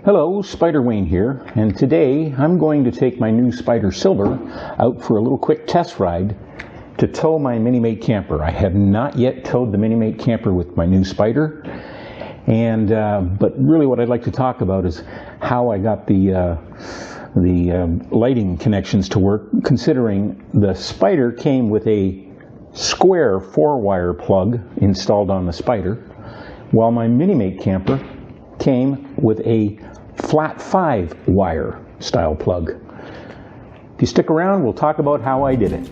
Hello, Spider Wayne here, and today I'm going to take my new Spider Silver out for a little quick test ride to tow my Minimate camper. I have not yet towed the Minimate camper with my new Spider, and but really what I'd like to talk about is how I got the lighting connections to work, considering the Spider came with a square 4-wire plug installed on the Spider, while my Minimate camper came with a flat 5-wire style plug. If you stick around, we'll talk about how I did it.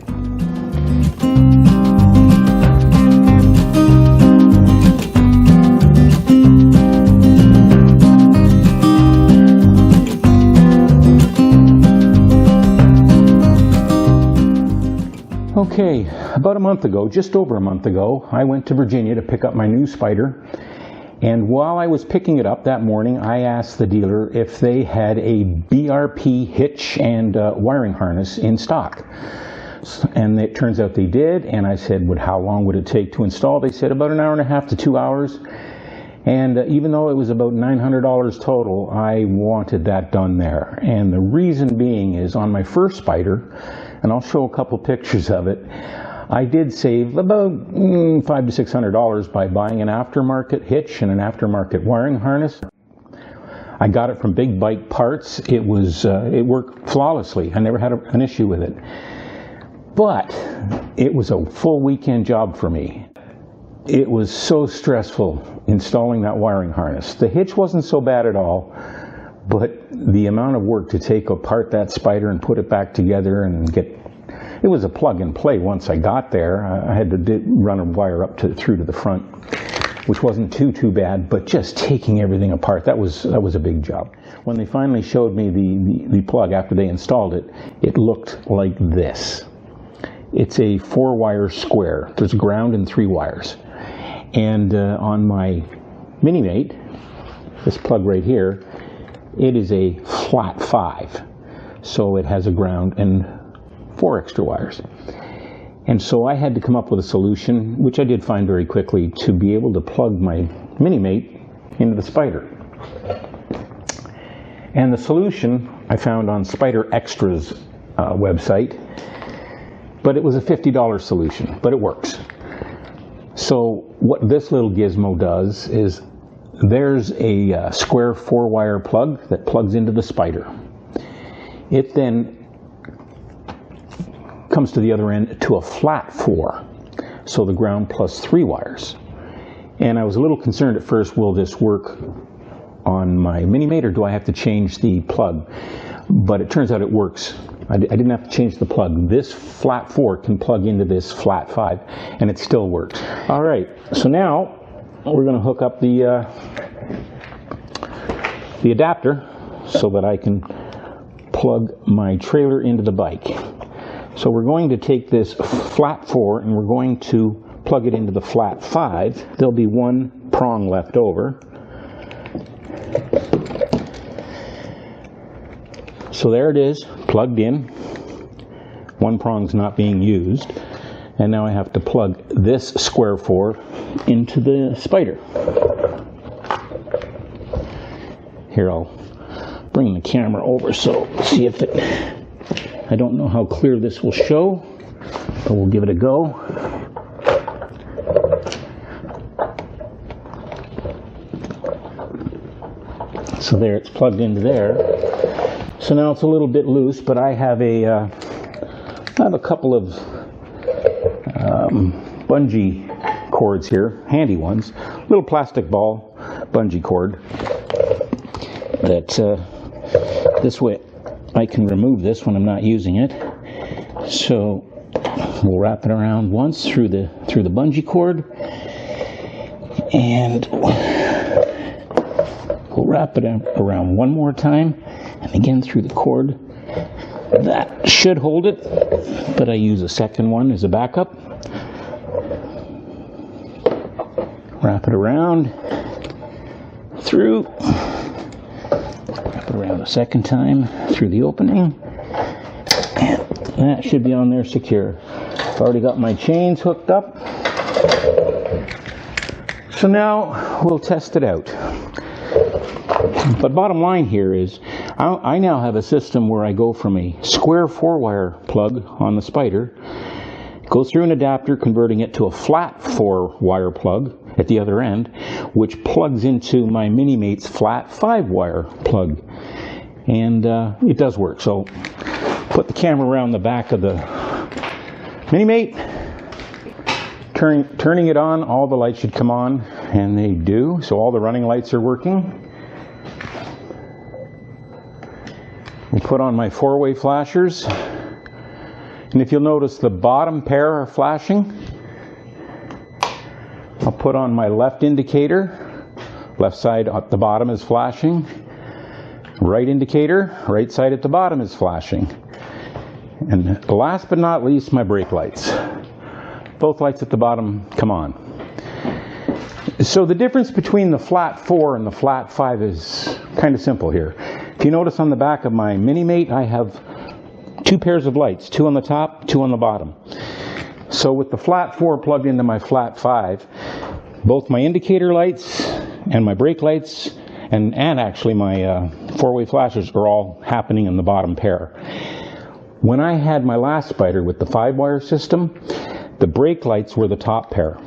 Okay, about a month ago, just over a month ago, I went to Virginia to pick up my new Spider. And while I was picking it up that morning, I asked the dealer if they had a BRP hitch and wiring harness in stock. And it turns out they did, and I said, how long would it take to install? They said about an hour and a half to 2 hours. And even though it was about $900 total, I wanted that done there. And the reason being is on my first Spider, and I'll show a couple pictures of it, I did save about $500 to $600 by buying an aftermarket hitch and an aftermarket wiring harness. I got it from Big Bike Parts. It worked flawlessly. I never had an issue with it. But it was a full weekend job for me. It was so stressful installing that wiring harness. The hitch wasn't so bad at all, but the amount of work to take apart that Spider and put it back together and it was a plug and play once I got there. I had to run a wire up through to the front, which wasn't too bad, but just taking everything apart, that was a big job. When they finally showed me the plug after they installed it, it looked like this. It's a 4-wire square. There's ground and 3 wires. And on my Minimate, this plug right here, it is a flat 5. So it has a ground and 4 extra wires. And so I had to come up with a solution, which I did find very quickly, to be able to plug my Minimate into the Spider. And the solution I found on Spider Extra's website, but it was a $50 solution, but it works. So what this little gizmo does is there's a square 4-wire plug that plugs into the Spider. It then comes to the other end to a flat 4, so the ground plus 3 wires. And I was a little concerned at first, will this work on my Minimate or do I have to change the plug? But it turns out it works. I didn't have to change the plug. This flat 4 can plug into this flat 5 and it still works. All right, so now we're going to hook up the adapter so that I can plug my trailer into the bike. So we're going to take this flat 4 and we're going to plug it into the flat 5. There'll be one prong left over. So there it is, plugged in. One prong's not being used. And now I have to plug this square 4 into the Spider. Here, I'll bring the camera over so see if it... I don't know how clear this will show, but we'll give it a go. So there, it's plugged into there. So now it's a little bit loose, but I have a couple of bungee cords here, handy ones, little plastic ball bungee cord that this way I can remove this when I'm not using it. So we'll wrap it around once through the bungee cord, and we'll wrap it around one more time, and again through the cord. That should hold it, but I use a second one as a backup. Wrap it around through. Wrap it around a second time through the opening, and that should be on there secure. I've already got my chains hooked up. So now we'll test it out. But bottom line here is I now have a system where I go from a square 4-wire plug on the Spyder, go through an adapter converting it to a flat 4-wire plug at the other end, which plugs into my Mini-Mate's flat 5-wire plug. And it does work. So put the camera around the back of the Mini-Mate, turning it on, all the lights should come on, and they do. So all the running lights are working. We'll put on my 4-way flashers, and if you'll notice, the bottom pair are flashing. I'll put on my left indicator, left side at the bottom is flashing. Right indicator, right side at the bottom is flashing. And last but not least, my brake lights. Both lights at the bottom come on. So the difference between the flat 4 and the flat 5 is kind of simple here. If you notice on the back of my Mini-Mate, I have 2 pairs of lights, 2 on the top, 2 on the bottom. So with the flat 4 plugged into my flat 5, both my indicator lights and my brake lights and actually my 4-way flashers are all happening in the bottom pair. When I had my last Spyder with the 5-wire system, the brake lights were the top pair.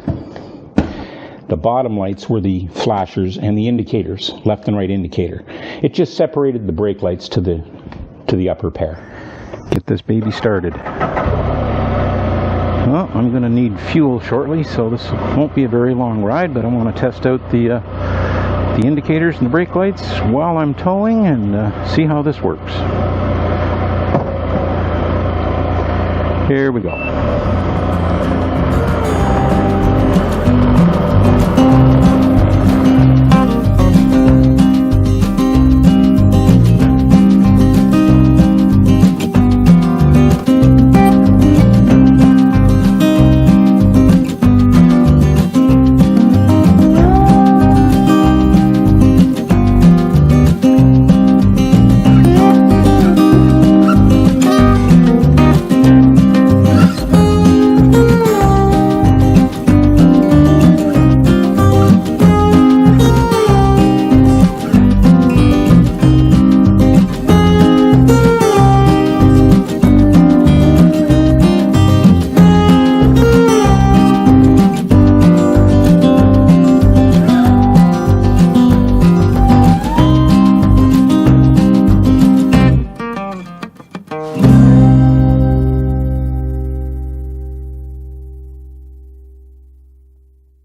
The bottom lights were the flashers and the indicators, left and right indicator. It just separated the brake lights to the upper pair. Get this baby started. Well, I'm going to need fuel shortly, so this won't be a very long ride, but I want to test out the indicators and the brake lights while I'm towing and see how this works. Here we go.